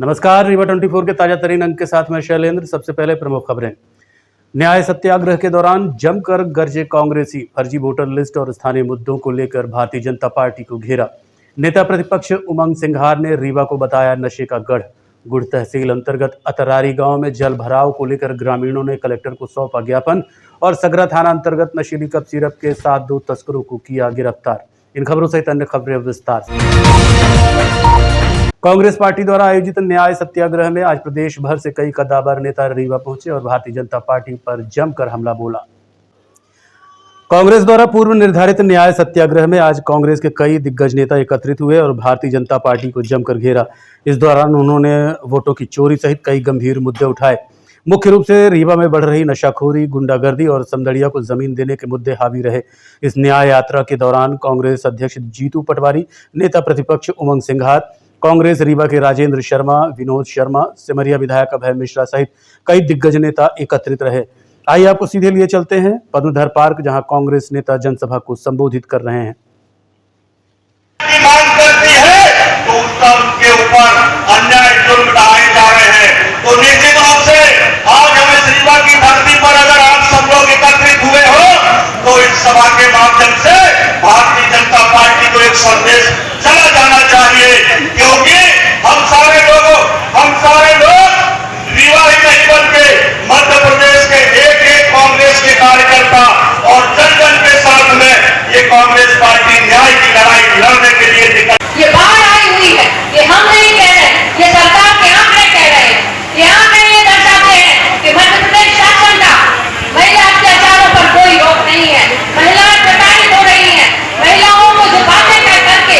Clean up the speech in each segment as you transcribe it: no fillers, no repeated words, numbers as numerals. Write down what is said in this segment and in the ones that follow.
नमस्कार, रीवा 24 के ताजा तरीन अंक के साथ मैं शैलेंद्र। सबसे पहले प्रमुख खबरें। न्याय सत्याग्रह के दौरान जमकर गरजे कांग्रेसी। फर्जी वोटर लिस्ट और स्थानीय मुद्दों को लेकर भारतीय जनता पार्टी को घेरा। नेता प्रतिपक्ष उमंग सिंघार ने रीवा को बताया नशे का गढ़। गुड़ तहसील अंतर्गत अतरारी गांव में जल भराव को लेकर ग्रामीणों ने कलेक्टर को सौंपा ज्ञापन। और सगरा थाना अंतर्गत नशीली कप सिरप के साथ 2 तस्करों को किया गिरफ्तार। इन खबरों सहित अन्य खबरें विस्तार से। कांग्रेस पार्टी द्वारा आयोजित न्याय सत्याग्रह में आज प्रदेश भर से कई कद्दावर नेता रीवा पहुंचे और भारतीय जनता पार्टी पर जमकर हमला बोला। कांग्रेस द्वारा पूर्व निर्धारित न्याय सत्याग्रह में आज कांग्रेस के कई दिग्गज नेता एकत्रित हुए और भारतीय जनता पार्टी को जमकर घेरा। इस दौरान उन्होंने वोटों की चोरी सहित कई गंभीर मुद्दे उठाए। मुख्य रूप से रीवा में बढ़ रही नशाखोरी, गुंडागर्दी और समदड़िया को जमीन देने के मुद्दे हावी रहे। इस न्याय यात्रा के दौरान कांग्रेस अध्यक्ष जीतू पटवारी, नेता प्रतिपक्ष उमंग सिंघार, कांग्रेस रीवा के राजेंद्र शर्मा, विनोद शर्मा, सिमरिया विधायक अभय मिश्रा सहित कई दिग्गज नेता एकत्रित रहे। आइए आपको सीधे लिए चलते हैं पद्मधर पार्क, जहां कांग्रेस नेता जनसभा को संबोधित कर रहे हैं। मांग करती है तो उनके ऊपर अन्याय जुल्म ढाए जा रहे हैं। तो निश्चित रूप से आज हमें रीवा की धरती पर अगर आप सब लोग एकत्रित हुए हो तो इस सभा के माध्यम से भारतीय जनता पार्टी को एक संदेश चला जाना चाहिए, क्योंकि हम सारे लोग रीवा ही नहीं बल्कि मध्य प्रदेश के एक कांग्रेस के कार्यकर्ता और जन के साथ में ये कांग्रेस पार्टी न्याय की लड़ाई लड़ने के लिए निकल। ये बाढ़ आई हुई है, ये हम नहीं कह रहे, ये सरकार के आंकड़े कह रहे हैं। ये आंकड़े ये दर्शाते हैं कि मध्य प्रदेश शासन का महिला अत्याचारों पर कोई रोक नहीं है। महिलाएं प्रताड़ित हो रही हैं। महिलाओं को जो बातें कह करके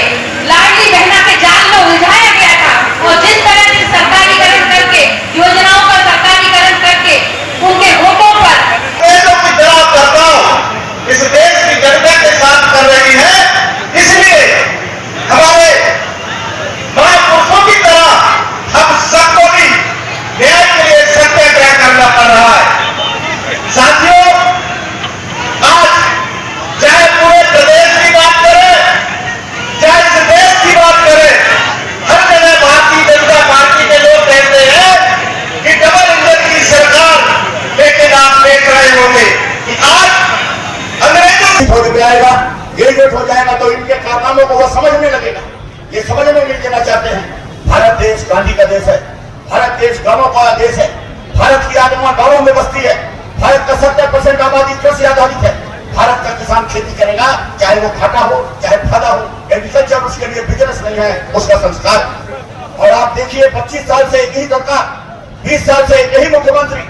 लाडली बहना के जाल में उलझाया गया था और जिस तरह से सरकारीकरण करके योजनाओं का सरकारीकरण करके उनके वोटों पर इस देश की जनता के साथ कर रही है। इसलिए हमारे महापुरुषों की तरह हम सबको भी न्याय के लिए सत्याग्रह करना पड़ रहा है। साथियों, आज चाहे पूरे प्रदेश की बात करें, चाहे इस देश की बात करें, हर जगह भारतीय जनता पार्टी के लोग कहते हैं कि डबल इंजन की सरकार, लेकिन आप देख रहे होंगे कि आज आएगा, गेट हो जाएगा तो इनके कारनामों को वो समझने लगेगा। ये समझने नहीं देना चाहते हैं। भारत देश गांधी का देश है। भारत देश गांवों का देश है। भारत की आत्मा गांवों में बसती है। भारत का 70% आबादी कृषि आधारित है। भारत का किसान खेती करेगा, चाहे वो घाटा हो चाहे फायदा हो। एग्रीकल्चर उसके लिए बिजनेस नहीं है, उसका संस्कार। और आप देखिए 25 साल से एक ही सरकार, 20 साल से एक ही मुख्यमंत्री,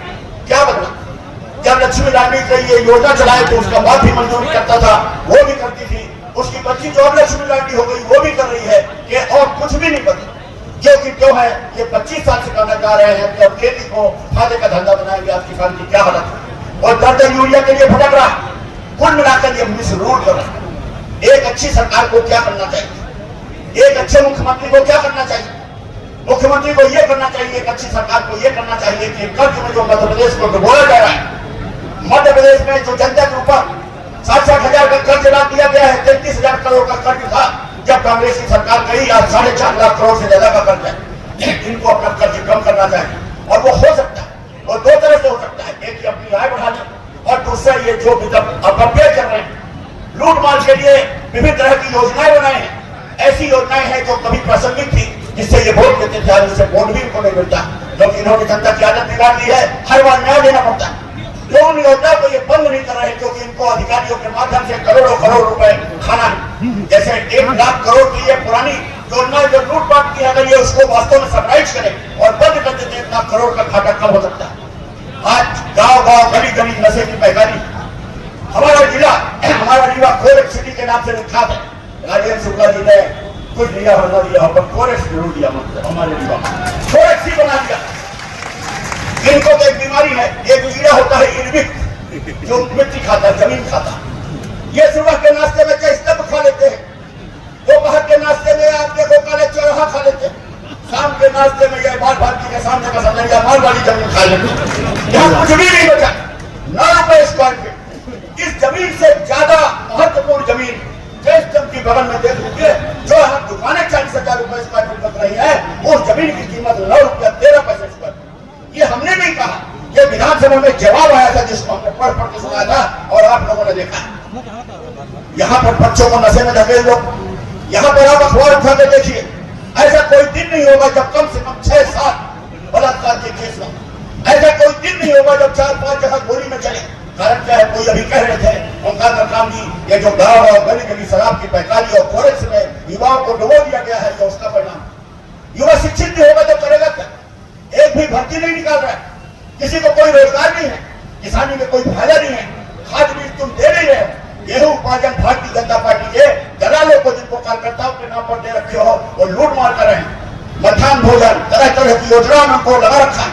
क्या बदला? जब लक्ष्मी लाडली के ये योजना चलाए तो उसका बाप भी मंजूरी करता था, वो भी करती थी। उसकी बच्ची जो अब लक्ष्मी लाडली हो गई वो भी कर रही है कि और कुछ भी नहीं बदला। क्यों है ये 25 साल से करना चाह रहे हैं कि अब खेती को फायदे का धंधा बनाएंगे। आज किसान की क्या हालत है और दर्द यूरिया के लिए भटक रहा है। कुल मिलाकर ये मिसरूल कर रहा है। एक अच्छी सरकार को क्या करना चाहिए? एक अच्छे मुख्यमंत्री को क्या करना चाहिए? मुख्यमंत्री को यह करना चाहिए, एक अच्छी सरकार को यह करना चाहिए कि कर्ज में जो मध्य प्रदेश को डुबोया जा रहा है, मध्य प्रदेश में जो जनता के ऊपर 60-60 हजार का कर्ज ला दिया गया है, 33,000 करोड़ का कर्ज था जब कांग्रेस की सरकार गई। आज 4.5 लाख करोड़ से ज्यादा का कर्ज है। इनको अपना कर्ज कम करना चाहिए और वो हो सकता है, और 2 तरह से हो सकता है। एक ही अपनी आय बढ़ा ले और दूसरा ये जो अपव्यय कर रहे हैं, लूट मार के लिए विभिन्न तरह की योजनाएं बनाए हैं। ऐसी योजनाएं हैं जो कभी प्रासंगिक थी, जिससे ये वोट देते थे, आज उससे वोट भी इनको नहीं मिलता, क्योंकि इन्होंने जनता की आदत बिगाड़ दी है। हर बार न्याय देना पड़ता है। लोन योजना को ये बंद नहीं कर रहे, क्योंकि इनको अधिकारियों के माध्यम से करोड़ों रुपए खाना है। जैसे 1 लाख करोड़ की ये पुरानी योजना जो लूटपाट किया गई है, उसको वास्तव में सप्राइज करें और बंद कर देते 1 लाख करोड़ का घाटा कम हो सकता है। आज गांव गली नशे की पैकारी। हमारा जिला, हमारा रीवा कोरेक्स सिटी के नाम से विख्यात है। राजेंद्र शुक्ला जी ने कुछ दिया हो न दिया, पर कोरेक्स जरूर दिया। मतलब हमारे रीवा कोरेक्स ही बना दिया। इनको तो एक बीमारी है, एक कीड़ा होता है इल्विक, जो मिट्टी खाता है, जमीन खाता है। ये सुबह के नाश्ते में चाय स्तंभ खा लेते हैं, दोपहर के नाश्ते में आप देखो काले चौराहा खा लेते हैं, शाम के नाश्ते में ये बाल भारती के सामने का समझेगा मालवाड़ी जमीन खा लेते हैं। यहाँ कुछ भी नहीं बचा। 9 रुपए स्क्वायर फीट। इस जमीन से ज्यादा महत्वपूर्ण जमीन की बगल में देख लीजिए, जो दुकानें 40,000 रुपए स्क्वायर फीट बच रही है, उस जमीन की कीमत कीमत 9 रुपया 13 पैसे शुगर। ये हमने नहीं कहा, ये विधानसभा में जवाब आया था जिसको हमने पढ़ के सुनाया था और आप लोगों ने देखा। यहाँ पर बच्चों को नशे में ढकेल दो, यहाँ पर आप अखबार उठा के देखिए, ऐसा कोई दिन नहीं होगा जब कम से कम 6-7 बलात्कार के केस हो। ऐसा कोई दिन नहीं होगा जब 4-5 जगह गोली में चले। कारण क्या है, कोई अभी कह रहे थे ओंकार काम जी, ये जो गाँव और गली गली शराब की पैकारी और फॉरेक्स में युवाओं को डुबो दिया गया है, ये उसका परिणाम। युवा शिक्षित नहीं होगा तो करेगा क्या? एक भी भर्ती नहीं निकाल रहा है, किसी को कोई रोजगार नहीं है, किसानी में कोई फायदा नहीं है, खाद बीज तुम दे नहीं रहे, गेहूं उपार्जन भारतीय जनता पार्टी के दलालों को जिनको कार्यकर्ताओं के नाम पर दे रखे हो वो लूट मार कर रहे हैं। मध्याह्न भोजन तरह तरह की योजनाओं में उनको लगा रखा है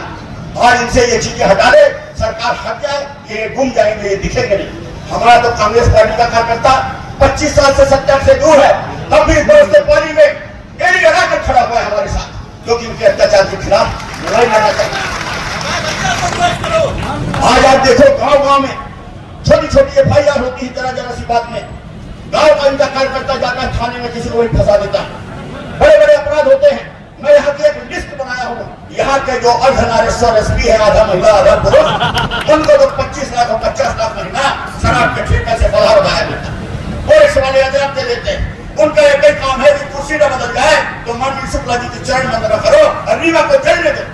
और इनसे ये चीजें हटा दे, सरकार हट जाए, ये गुम जाएंगे, ये दिखेंगे नहीं। हमारा तो कांग्रेस पार्टी का कार्यकर्ता 25 साल से सत्ता से दूर है, तब भी बरसते पानी में एड़ी लगा कर खड़ा हुआ है हमारे साथ, क्योंकि उनके अत्याचार के खिलाफ लड़ाई लड़ना चाहता है। आज आप देखो गांव-गांव में छोटी छोटी FIR होती है, जरा सी बात में गांव का इनका कार्यकर्ता जाता है थाने में, किसी को भी फंसा देता है। बड़े बड़े अपराध होते हैं। मैं यहाँ की एक लिस्ट बनाया हूँ, यहाँ के जो अर्धनारेश्वर SP है, आधा महिला आधा पुरुष, उनको तो 25 लाख और 50 लाख महीना शराब के ठेके से बढ़ा बढ़ाया देता है। पुलिस वाले अदालत दे देते हैं। उनका एक ही काम है कि कुर्सी न बदल जाए तो मनवीर शुक्ला जी के चरण बंद न करो और रीवा को जलने दो।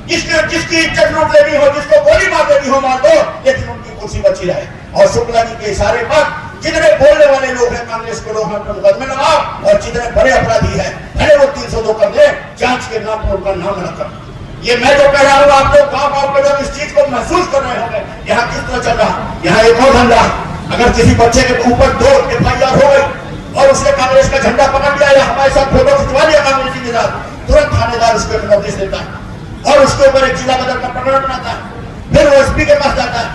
जिसकी इज्जत लूट लेनी हो, जिसको गोली मार देनी हो मार दो, लेकिन उनकी कुर्सी बची रहे। और शुक्ला जी के इशारे पर जितने बोलने वाले लोग हैं कांग्रेस के लोग हैं, मुकदमे लगाओ, और जितने बड़े अपराधी हैं भले वो 302 कर दे, जांच के नाम पर उनका नाम न कर। ये मैं जो कह रहा हूँ, आप लोग गाँव के लोग इस चीज को महसूस कर रहे होंगे। यहाँ किस तरह चल रहा, यहाँ एक और धंधा, अगर किसी बच्चे के ऊपर 2 FIR हो गई और उसने कांग्रेस का झंडा पकड़ लिया या हमारे साथ फोटो खिंचवा लिया कांग्रेसी के साथ, तुरंत थानेदार उसको नोटिस देता है और उसके ऊपर एक जिला बदल का प्रकरण बनाता है। फिर वो SP के पास जाता है,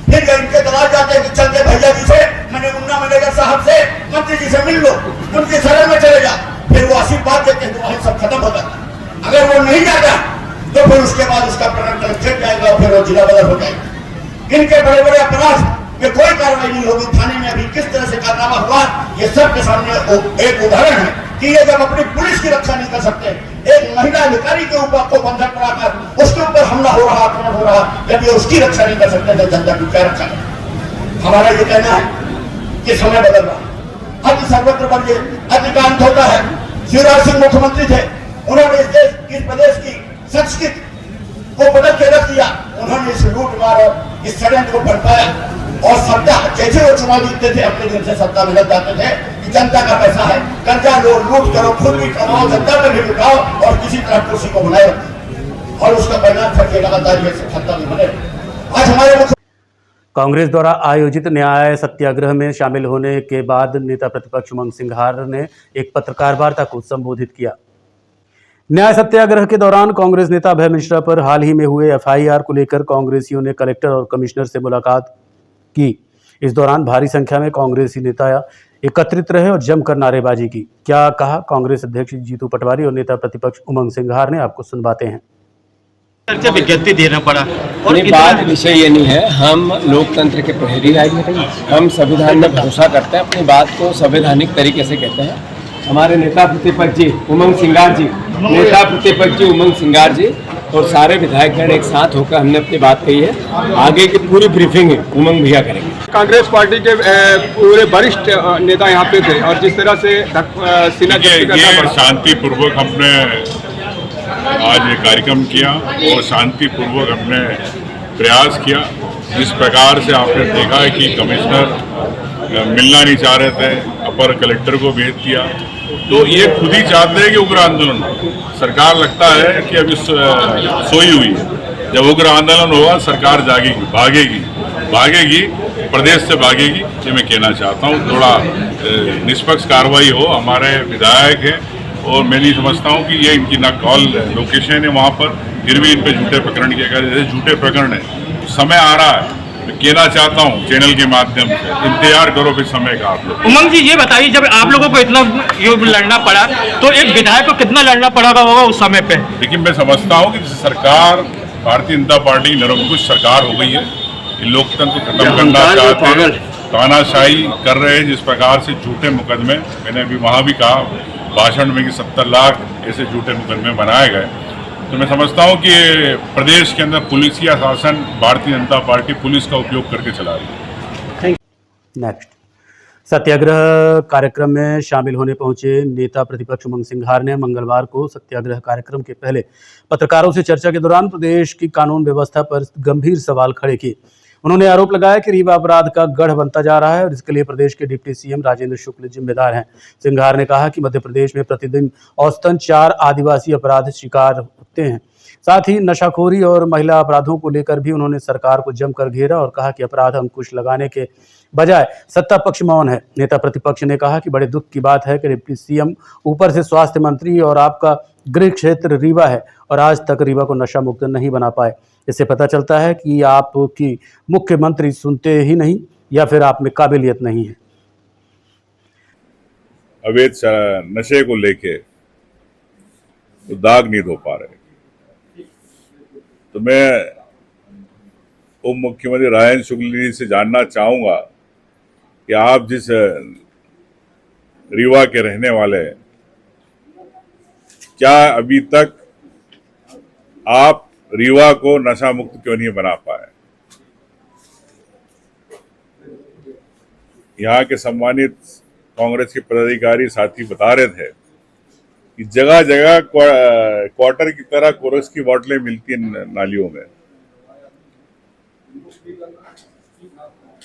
फिर इनके दलाल जाते हैं कि चलते भैया जी से, मैंने मुन्ना मैनेजर साहब से, मंत्री जी से मिल लो, उनके शरण में चले जा। फिर वो आशीर्वाद देते हैं तो वही सब खत्म हो जाता है। अगर वो नहीं जाता तो फिर उसके बाद उसका प्रकरण कलेक्टर जाएगा और फिर वो जिला बदल हो जाएगा। इनके बड़े बड़े अपराध में कोई कार्रवाई नहीं होगी। थाने में अभी किस तरह से कारनामा हुआ, ये सबके सामने एक उदाहरण है कि ये जब अपनी पुलिस की रक्षा नहीं कर सकते, एक महिला अधिकारी के ऊपर को बंधक कराकर उसके ऊपर हमला हो रहा, आक्रमण हो रहा, जब ये उसकी रक्षा नहीं कर सकते तो जनता की क्या रक्षा करें। हमारा ये कहना है कि समय बदल रहा, अति सर्वत्र बदले, अति का अंत होता है। शिवराज सिंह मुख्यमंत्री थे, उन्होंने इस प्रदेश की संस्कृति को बदल के रख दिया। उन्होंने इस लूट मार और इस षड्यंत्र को भड़काया और सत्ता जैसे वो चुनाव जीतते थे अपने दिन से सत्ता में लग जाते थे कि जनता का पैसा है, कर्जा लो, लूट करो, खुद भी कमाओ, जनता में भी लुटाओ और किसी तरह कुर्सी को बनाए रखो। और उसका परिणाम था कि लगातार ये सत्ता में बने। आज हमारे कांग्रेस द्वारा आयोजित न्याय सत्याग्रह में शामिल होने के बाद नेता प्रतिपक्ष उमंग सिंघार ने एक पत्रकार वार्ता को संबोधित किया। न्याय सत्याग्रह के दौरान कांग्रेस नेता अभय मिश्रा पर हाल ही में हुए FIR को लेकर कांग्रेसियों ने कलेक्टर और कमिश्नर से मुलाकात की। इस दौरान भारी संख्या में कांग्रेसी नेता एकत्रित रहे और जमकर नारेबाजी की। क्या कहा कांग्रेस अध्यक्ष जीतू पटवारी और नेता प्रतिपक्ष उमंग सिंघार ने, आपको सुनवाते हैं। विज्ञप्ति देना पड़ा और बात विषय ये नहीं है, हम लोकतंत्र के प्रहरी हैं, हम संविधान में भरोसा करते हैं, अपनी बात को संवैधानिक तरीके से कहते हैं। हमारे नेता प्रतिपक्ष जी उमंग सिंघार जी, नेता प्रतिपक्ष जी उमंग सिंघार जी और सारे विधायकगण एक साथ होकर हमने अपनी बात कही है। आगे की पूरी ब्रीफिंग उमंग भैया करेंगे। कांग्रेस पार्टी के पूरे वरिष्ठ नेता यहाँ पे थे और जिस तरह से शांति पूर्वक हमने आज ये कार्यक्रम किया और शांति पूर्वक हमने प्रयास किया। जिस प्रकार से आपने देखा है कि कमिश्नर मिलना नहीं चाह रहे थे, अपर कलेक्टर को भेज दिया, तो ये खुद ही चाहते हैं कि उग्र आंदोलन। सरकार लगता है कि अभी सोई हुई है। जब उग्र आंदोलन होगा सरकार जागेगी, भागेगी, प्रदेश से भागेगी। ये मैं कहना चाहता हूँ, थोड़ा निष्पक्ष कार्रवाई हो। हमारे विधायक हैं और मैं नहीं समझता हूँ कि ये इनकी ना कॉल लोकेशन है वहाँ पर, फिर भी इन पे झूठे प्रकरण किया गया। जैसे झूठे प्रकरण है, समय आ रहा है, मैं कहना चाहता हूँ चैनल के माध्यम से, इंतजार करो फिर समय का आप लोग। उमंग जी ये बताइए, जब आप लोगों को इतना युद्ध लड़ना पड़ा तो एक विधायक को कितना लड़ना पड़ा होगा उस समय पे? लेकिन मैं समझता हूँ कि सरकार, भारतीय जनता पार्टी निरंकुश सरकार हो गई है, लोकतंत्र खत्म करना चाहते हैं, तानाशाही कर रहे हैं। जिस प्रकार से झूठे मुकदमे, मैंने अभी वहाँ भी कहा भाषण में कि 70 लाख ऐसे झूठे मुकदमे बनाए गए, तो मैं समझता हूं कि प्रदेश के अंदर पुलिसिया शासन भारतीय जनता पार्टी पुलिस का उपयोग करके चला रही है। नेक्स्ट, सत्याग्रह कार्यक्रम में शामिल होने पहुंचे नेता प्रतिपक्ष उमंग सिंघार ने मंगलवार को सत्याग्रह कार्यक्रम के पहले पत्रकारों से चर्चा के दौरान प्रदेश की कानून व्यवस्था पर गंभीर सवाल खड़े किए। उन्होंने आरोप लगाया कि रीवा अपराध का गढ़ बनता जा रहा है और इसके लिए प्रदेश के डिप्टी सीएम राजेंद्र शुक्ल जिम्मेदार हैं। सिंघार ने कहा कि मध्य प्रदेश में प्रतिदिन औसतन 4 आदिवासी अपराध शिकार होते हैं। साथ ही नशाखोरी और महिला अपराधों को लेकर भी उन्होंने सरकार को जमकर घेरा और कहा कि अपराध अंकुश लगाने के बजाय सत्ता पक्ष मौन है। नेता प्रतिपक्ष ने कहा कि बड़े दुख की बात है कि डिप्टी सीएम ऊपर से स्वास्थ्य मंत्री और आपका गृह क्षेत्र रीवा है और आज तक रीवा को नशा मुक्त नहीं बना पाए। इससे पता चलता है कि आपकी मुख्यमंत्री सुनते ही नहीं या फिर आप में काबिलियत नहीं है। अवैध नशे को लेके तो दाग नहीं धो पा रहे, तो मैं उप मुख्यमंत्री राजेंद्र शुक्ल जी से जानना चाहूंगा कि आप जिस रीवा के रहने वाले हैं, क्या अभी तक आप रीवा को नशा मुक्त क्यों नहीं बना पाए? यहाँ के सम्मानित कांग्रेस के पदाधिकारी साथी बता रहे थे कि जगह जगह क्वार्टर की तरह कोरस की बोतलें मिलती हैं नालियों में।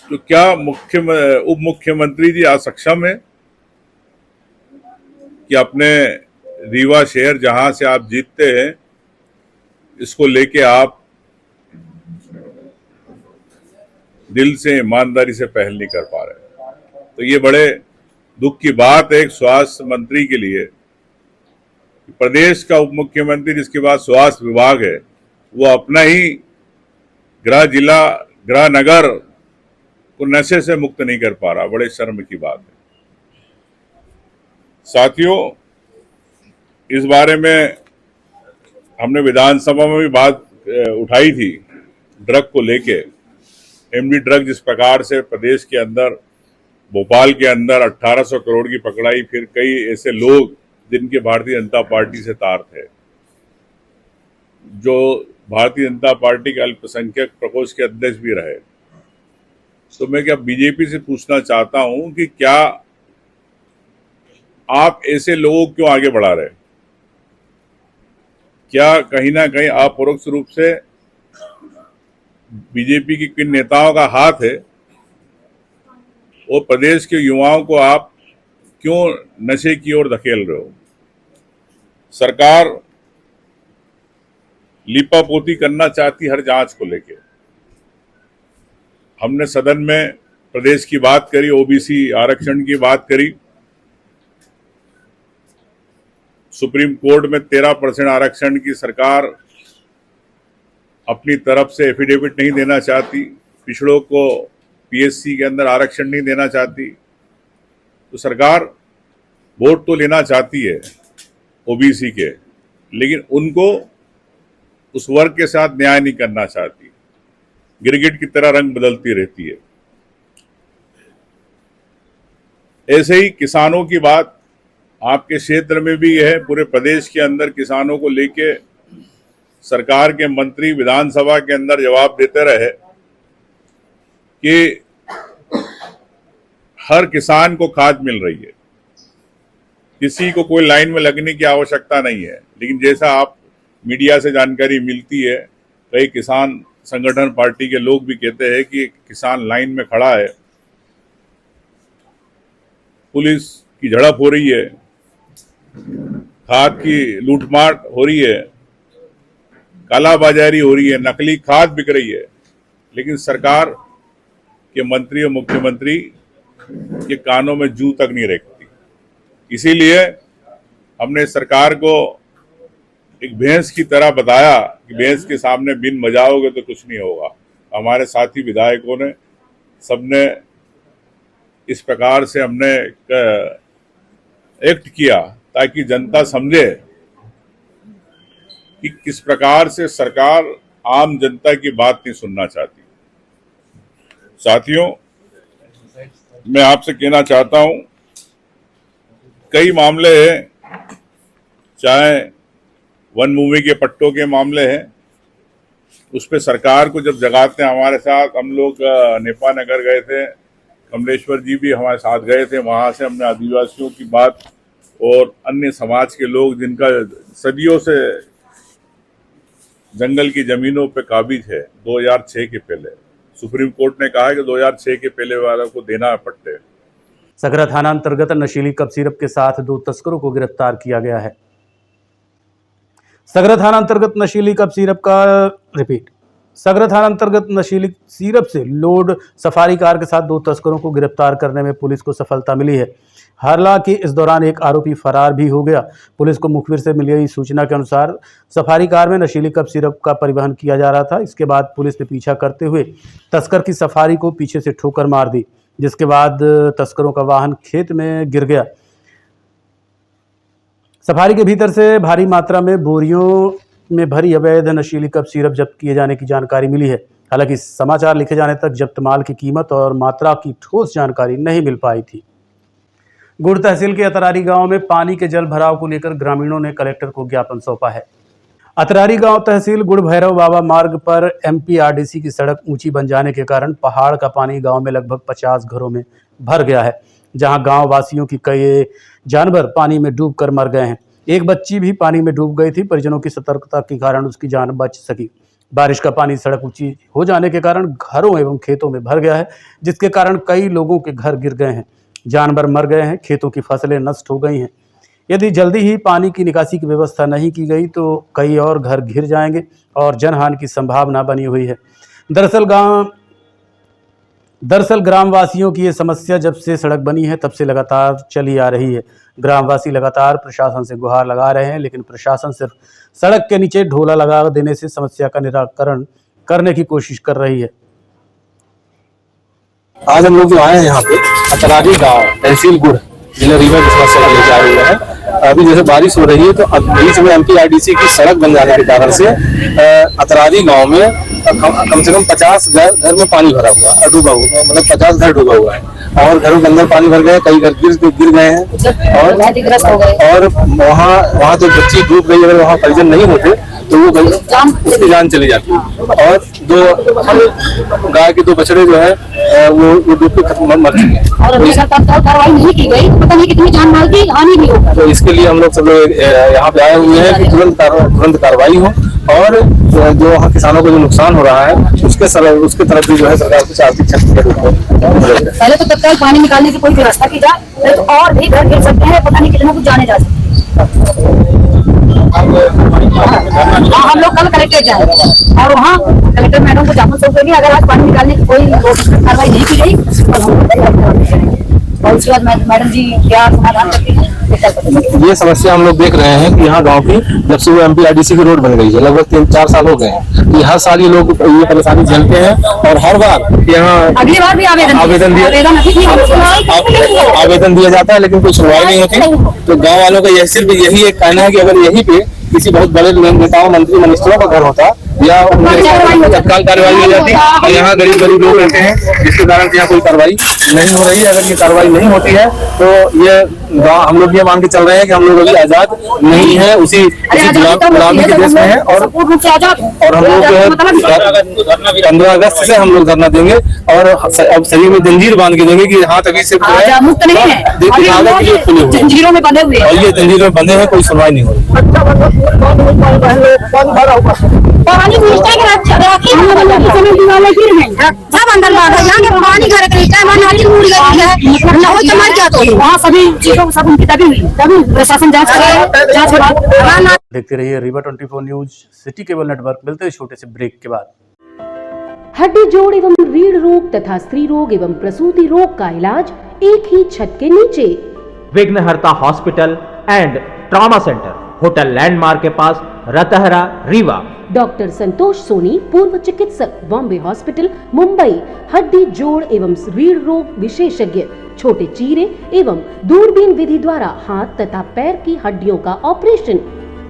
तो क्या उप मुख्यमंत्री जी आज सक्षम है कि अपने रीवा शहर जहां से आप जीतते हैं इसको लेके आप दिल से ईमानदारी से पहल नहीं कर पा रहे? तो ये बड़े दुख की बात है एक स्वास्थ्य मंत्री के लिए। प्रदेश का उप मुख्यमंत्री जिसके पास स्वास्थ्य विभाग है वो अपना ही गृह जिला गृह नगर को नशे से मुक्त नहीं कर पा रहा, बड़े शर्म की बात है। साथियों, इस बारे में हमने विधानसभा में भी बात उठाई थी ड्रग को लेके। एमडी ड्रग जिस प्रकार से प्रदेश के अंदर भोपाल के अंदर 1800 करोड़ की पकड़ाई, फिर कई ऐसे लोग जिनके भारतीय जनता पार्टी से तार थे, जो भारतीय जनता पार्टी के अल्पसंख्यक प्रकोष्ठ के अध्यक्ष भी रहे। तो मैं क्या बीजेपी से पूछना चाहता हूं कि क्या आप ऐसे लोगों को क्यों आगे बढ़ा रहे? क्या कहीं ना कहीं अपरोक्ष रूप से बीजेपी के किन नेताओं का हाथ है और प्रदेश के युवाओं को आप क्यों नशे की ओर धकेल रहे हो? सरकार लीपापोती करना चाहती हर जांच को लेके। हमने सदन में प्रदेश की बात करी, ओबीसी आरक्षण की बात करी, सुप्रीम कोर्ट में 13% आरक्षण की सरकार अपनी तरफ से एफिडेविट नहीं देना चाहती, पिछड़ों को पीएससी के अंदर आरक्षण नहीं देना चाहती। तो सरकार वोट तो लेना चाहती है ओबीसी के, लेकिन उनको उस वर्ग के साथ न्याय नहीं करना चाहती, गिरगिट की तरह रंग बदलती रहती है। ऐसे ही किसानों की बात आपके क्षेत्र में भी है, पूरे प्रदेश के अंदर किसानों को लेके सरकार के मंत्री विधानसभा के अंदर जवाब देते रहे कि हर किसान को खाद मिल रही है, किसी को कोई लाइन में लगने की आवश्यकता नहीं है। लेकिन जैसा आप मीडिया से जानकारी मिलती है, कई किसान संगठन पार्टी के लोग भी कहते हैं कि किसान लाइन में खड़ा है, पुलिस की झड़प हो रही है, खाद की लूटमार हो रही है, कालाबाजारी हो रही है, नकली खाद बिक रही है, लेकिन सरकार के मंत्री और मुख्यमंत्री के कानों में जू तक नहीं रेंगती। इसीलिए हमने सरकार को एक भैंस की तरह बताया कि भैंस के सामने बिन बजाओगे तो कुछ नहीं होगा। हमारे साथी विधायकों ने सबने इस प्रकार से हमने एक्ट किया ताकि जनता समझे कि किस प्रकार से सरकार आम जनता की बात नहीं सुनना चाहती। साथियों, मैं आपसे कहना चाहता हूं, कई मामले हैं, चाहे वन भूमि के पट्टों के मामले हैं, उस पर सरकार को जब जगाते हैं हमारे साथ, हम लोग नेपा नगर गए थे, कमलेश्वर जी भी हमारे साथ गए थे, वहाँ से हमने आदिवासियों की बात और अन्य समाज के लोग जिनका सदियों से जंगल की जमीनों पे काबिज है, 2006 के पहले सुप्रीम कोर्ट ने कहा है कि 2006 के पहले वालों को देना है पट्टे। सगरा थाना अंतर्गत नशीली कप सिरप के साथ 2 तस्करों को गिरफ्तार किया गया है। सगरा थाना अंतर्गत नशीली सिरप से लोड सफारी कार के साथ 2 तस्करों को गिरफ्तार करने में पुलिस को सफलता मिली है। हालांकि इस दौरान एक आरोपी फरार भी हो गया। पुलिस को मुखबिर से मिली सूचना के अनुसार सफारी कार में नशीली कप सिरप का परिवहन किया जा रहा था। इसके बाद पुलिस ने पीछा करते हुए तस्कर की सफारी को पीछे से ठोकर मार दी, जिसके बाद तस्करों का वाहन खेत में गिर गया। सफारी के भीतर से भारी मात्रा में बोरियों में भरी अवैध नशीली कप सिरप जब्त किए जाने की जानकारी मिली है। हालांकि समाचार लिखे जाने तक जब्त माल की कीमत और मात्रा की ठोस जानकारी नहीं मिल पाई थी। गुड़ तहसील के अतरारी गांव में पानी के जल भराव को लेकर ग्रामीणों ने कलेक्टर को ज्ञापन सौंपा है। अतरारी गांव तहसील गुड़ भैरव बाबा मार्ग पर MPRDC की सड़क ऊंची बन जाने के कारण पहाड़ का पानी गांव में लगभग 50 घरों में भर गया है, जहां गांव वासियों की कई जानवर पानी में डूबकर मर गए हैं। एक बच्ची भी पानी में डूब गई थी। परिजनों की सतर्कता के कारण उसकी जान बच सकी। बारिश का पानी सड़क ऊंची हो जाने के कारण घरों एवं खेतों में भर गया है, जिसके कारण कई लोगों के घर गिर गए हैं, जानवर मर गए हैं, खेतों की फसलें नष्ट हो गई हैं। यदि जल्दी ही पानी की निकासी की व्यवस्था नहीं की गई तो कई और घर घिर जाएंगे और जनहानि की संभावना बनी हुई है। दरअसल ग्रामवासियों की ये समस्या जब से सड़क बनी है तब से लगातार चली आ रही है। ग्रामवासी लगातार प्रशासन से गुहार लगा रहे हैं, लेकिन प्रशासन सिर्फ सड़क के नीचे ढोला लगा देने से समस्या का निराकरण करने की कोशिश कर रही है। आज हम लोग जो आए हैं यहाँ पे अतरारी गांव तहसील गुड़ जिला रीवा की समस्या लेके आए हुए हैं। अभी जैसे बारिश हो रही है तो अब बीच में MPRDC की सड़क बन जाने के कारण से अतरारी गांव में कम से कम 50 घर में पानी भरा हुआ है, डूबा हुआ, मतलब 50 घर डूबा हुआ है और घरों के अंदर पानी भर गए, कई घर गिर गए हैं और वहाँ तो बच्ची डूब गई। अगर वहाँ परिजन नहीं होते तो वो उसकी जान चली जाती है। और 2 गाय के 2 बछड़े जो है वो डूब के मर चुके हैं और कार्रवाई नहीं की गई, पता नहीं कितनी जान माल की हानि भी होगी। तो इसके लिए हम लोग सब लोग यहाँ पे आए हुए हैं कि तुरंत कार्रवाई हो और जो वहाँ किसानों को जो नुकसान हो रहा है उसके तरफ भी जो है सरकार कुछ आर्थिक क्षति के रूप में पहले तो तत्काल पानी निकालने की कोई व्यवस्था की जाए, तो और भी घर गिर सकते हैं, पता नहीं कितना कुछ जाने जा सकते हैं। हम लोग कल कलेक्टर जाएंगे और वहाँ कलेक्टर मैडम को ज्ञापन सौंपेंगे। अगर आज पानी निकालने की कोई कार्रवाई नहीं की गई तो हम और उसके बाद मैडम जी क्या समाधान करती हैं। ये समस्या हम लोग देख रहे हैं कि यहाँ गांव की जब से वो MPRDC की रोड बन गई है लगभग 3-4 साल हो गए हैं कि हर साल ये लोग ये परेशानी झेलते हैं और हर बार यहाँ अगली बार भी आवेदन दिया जाता है लेकिन कोई सुनवाई नहीं होती। तो गाँव वालों का सिर्फ यही एक कहना है कि अगर यहीं पे किसी बहुत बड़े नेताओं मंत्री मिनिस्टरों का घर होता या तत्काल कार्रवाई हो जाती और यहाँ गरीब लोग रहते हैं जिसके कारण यहाँ कोई कार्रवाई नहीं हो रही है। अगर ये कार्रवाई नहीं होती है तो ये हम लोग ये मान के चल रहे हैं कि हम लोग अभी आजाद नहीं है, उसी गुलामी के देश में है और हम लोग जो है 15 अगस्त से हम लोग धरना देंगे और अब शरीर में जंजीर बांध के देंगे कि हाँ तभी से जंजीरों में बंधे हुए और ये जंजीरों में बंधे हैं, कोई सुनवाई नहीं हो रही। पानी देखते रहिए Rewa 24 news city cable network. मिलते हैं छोटे से ब्रेक के बाद। हड्डी जोड़ एवं रीढ़ रोग तथा स्त्री रोग एवं प्रसूति रोग का इलाज एक ही छत के नीचे। विघ्नहर्ता hospital and trauma centre, hotel landmark के पास, रतहरा, रीवा। डॉक्टर संतोष सोनी, पूर्व चिकित्सक, बॉम्बे हॉस्पिटल, मुंबई। हड्डी जोड़ एवं रीढ़ रोग विशेषज्ञ, छोटे चीरे एवं दूरबीन विधि द्वारा हाथ तथा पैर की हड्डियों का ऑपरेशन।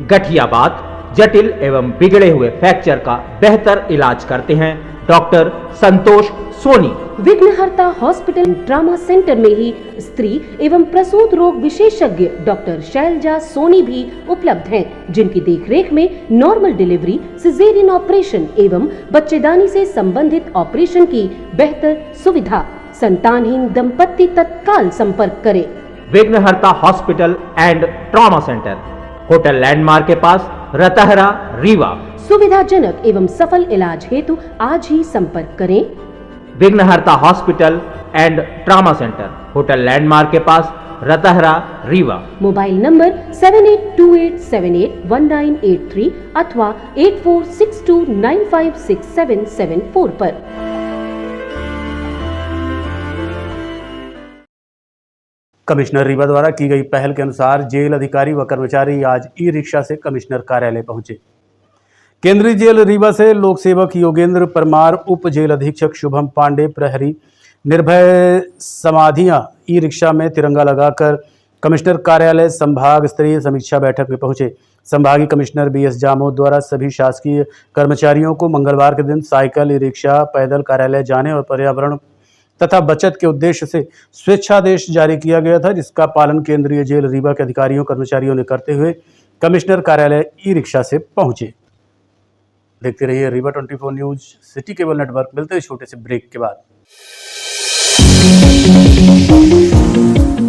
गठिया बात, जटिल एवं बिगड़े हुए फ्रैक्चर का बेहतर इलाज करते हैं डॉक्टर संतोष सोनी। विघ्नहर्ता हॉस्पिटल ट्रामा सेंटर में ही स्त्री एवं प्रसूत रोग विशेषज्ञ डॉक्टर शैलजा सोनी भी उपलब्ध हैं, जिनकी देखरेख में नॉर्मल डिलीवरी, सिजेरियन ऑपरेशन एवं बच्चेदानी से संबंधित ऑपरेशन की बेहतर सुविधा। संतानहीन दंपत्ति तत्काल संपर्क करें। विघ्नहर्ता hospital and trauma centre, hotel landmark के पास, रतहरा, रीवा। सुविधाजनक एवं सफल इलाज हेतु आज ही संपर्क करें। विघ्नहर्ता hospital and trauma centre, hotel landmark के पास, रतहरा, रीवा। मोबाइल नंबर 7828781983 अथवा 8462956774 पर। कमिश्नर रीवा द्वारा की गई पहल के अनुसार जेल अधिकारी व कर्मचारी आज ई रिक्शा से कमिश्नर कार्यालय पहुंचे। केंद्रीय जेल रीवा से लोक सेवक योगेंद्र परमार, उप जेल अधीक्षक शुभम पांडे, प्रहरी निर्भय समाधियां ई रिक्शा में तिरंगा लगाकर कमिश्नर कार्यालय संभाग स्तरीय समीक्षा बैठक में पहुंचे। संभागीय कमिश्नर BS जामोद द्वारा सभी शासकीय कर्मचारियों को मंगलवार के दिन साइकिल, ई रिक्शा, पैदल कार्यालय जाने और पर्यावरण तथा बचत के उद्देश्य से स्वेच्छादेश जारी किया गया था, जिसका पालन केंद्रीय जेल रीवा के अधिकारियों कर्मचारियों ने करते हुए कमिश्नर कार्यालय ई रिक्शा से पहुंचे। देखते रहिए Rewa 24 news city cable network. मिलते हैं छोटे से ब्रेक के बाद।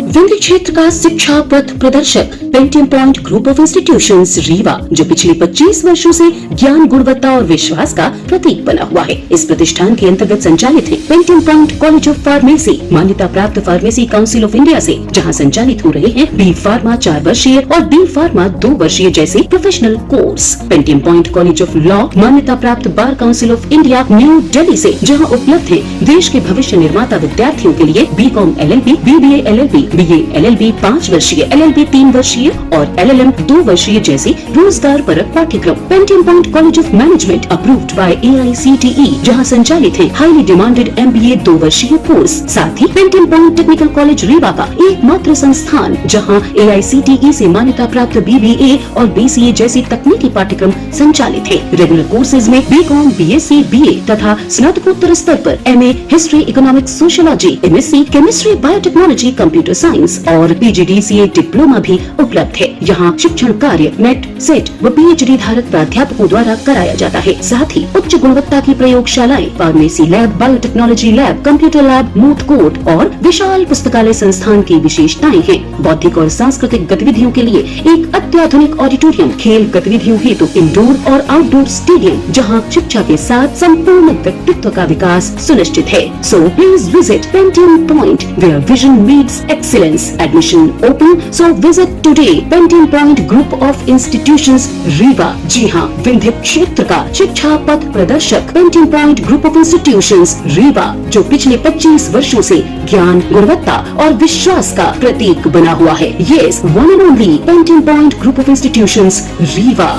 विंध्य क्षेत्र का शिक्षा पथ प्रदर्शक Pentium point group of institutions Rewa, जो पिछले 25 वर्षों से ज्ञान, गुणवत्ता और विश्वास का प्रतीक बना हुआ है। इस प्रतिष्ठान के अंतर्गत संचालित है Pentium point college of pharmacy, मान्यता प्राप्त फार्मेसी काउंसिल ऑफ इंडिया से, जहां संचालित हो रहे हैं बी फार्मा 4 वर्षीय और डी फार्मा 2 वर्षीय जैसे professional course. Pentium point college of law, मान्यता प्राप्त bar council of India new Delhi से, जहाँ उपलब्ध है देश के भविष्य निर्माता विद्यार्थियों के लिए BCom LLB, BBA LLB, BA LLB 5 वर्षीय, LLB 3 वर्षीय और LLM 2 वर्षीय जैसे रोजगार परक पाठ्यक्रम। Pentium point college of management approved by AICTE, जहां संचालित है हाईली डिमांडेड MBA 2 वर्षीय कोर्स। साथ ही Pentium point technical college Rewa का एकमात्र संस्थान जहां AICTE से मान्यता प्राप्त BBA और BCA जैसी तकनीकी पाठ्यक्रम संचालित है। रेगुलर कोर्सेज में BCom, BSc, BA तथा स्नातकोत्तर स्तर पर MA history, economics, sociology, MSc chemistry, biotechnology, computer science और PGDCA डिप्लोमा भी उपलब्ध है। यहाँ शिक्षण कार्य नेट, सेट व PhD धारक प्राध्यापकों द्वारा कराया जाता है। साथ ही उच्च गुणवत्ता की प्रयोगशालाएं, pharmacy lab, biotechnology lab, computer lab, moot court और विशाल पुस्तकालय संस्थान की विशेषताएं हैं। बौद्धिक और सांस्कृतिक गतिविधियों के लिए एक अत्याधुनिक ऑडिटोरियम, खेल गतिविधियों हेतु इंडोर और आउटडोर स्टेडियम, जहाँ शिक्षा के साथ संपूर्ण व्यक्तित्व का विकास सुनिश्चित है। So please visit Pentium point where vision meets excellence. Admission open, so visit today Pentium Point Group of Institutions Rewa. जी हाँ, विंध्य क्षेत्र का शिक्षा पथ प्रदर्शक Pentium Point Group of Institutions Rewa, जो पिछले 25 वर्षों से ज्ञान, गुणवत्ता और विश्वास का प्रतीक बना हुआ है। Yes, one and only Pentium Point Group of Institutions Rewa.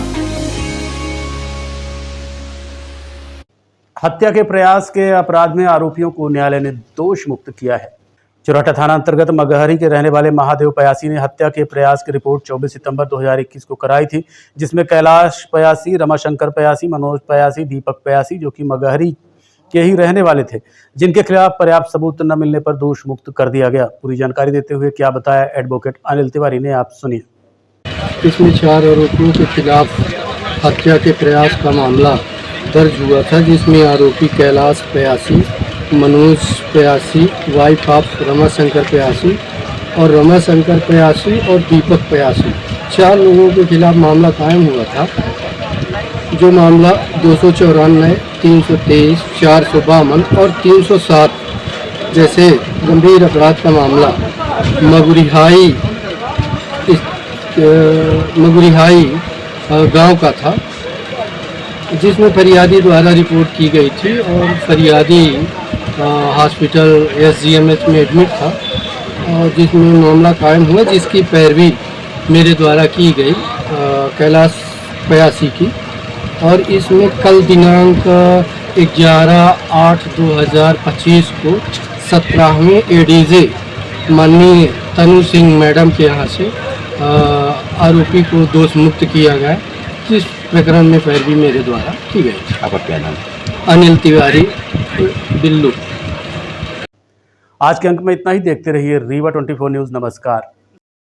हत्या के प्रयास के अपराध में आरोपियों को न्यायालय ने दोष मुक्त किया है। चौराठा थाना अंतर्गत मगहरी के रहने वाले महादेव पयासी ने हत्या के प्रयास की रिपोर्ट 24 सितंबर 2021 को कराई थी, जिसमें कैलाश पयासी, रमाशंकर पयासी, मनोज पयासी, दीपक पयासी, जो कि मगहरी के ही रहने वाले थे, जिनके खिलाफ पर्याप्त सबूत न मिलने पर दोष मुक्त कर दिया गया। पूरी जानकारी देते हुए क्या बताया एडवोकेट अनिल तिवारी ने, आप सुनिए। इसमें 4 आरोपियों के खिलाफ हत्या के प्रयास का मामला दर्ज हुआ था, जिसमें आरोपी कैलाश पयासी, मनोज पयासी, वाइफ ऑफ रमाशंकर पयासी और रमाशंकर पयासी और दीपक पयासी, 4 लोगों के खिलाफ मामला कायम हुआ था। जो मामला 294, 323, 452 और 307 जैसे गंभीर अपराध का मामला मगुरिहाई गांव का था, जिसमें फरियादी द्वारा रिपोर्ट की गई थी और फरियादी हॉस्पिटल SGMH में एडमिट था, और जिसमें मामला कायम हुआ, जिसकी पैरवी मेरे द्वारा की गई कैलाश पयासी की। और इसमें कल दिनांक 11/8/2025 को 17वें ADJ माननीय तनु सिंह मैडम के यहाँ से आरोपी को दोष मुक्त किया गया। जिस प्रकरण में पैरवी मेरे द्वारा की गई। आपका क्या नाम? अनिल तिवारी, बिल्लू। आज के अंक में इतना ही। देखते रहिए रीवा 24 न्यूज़। नमस्कार।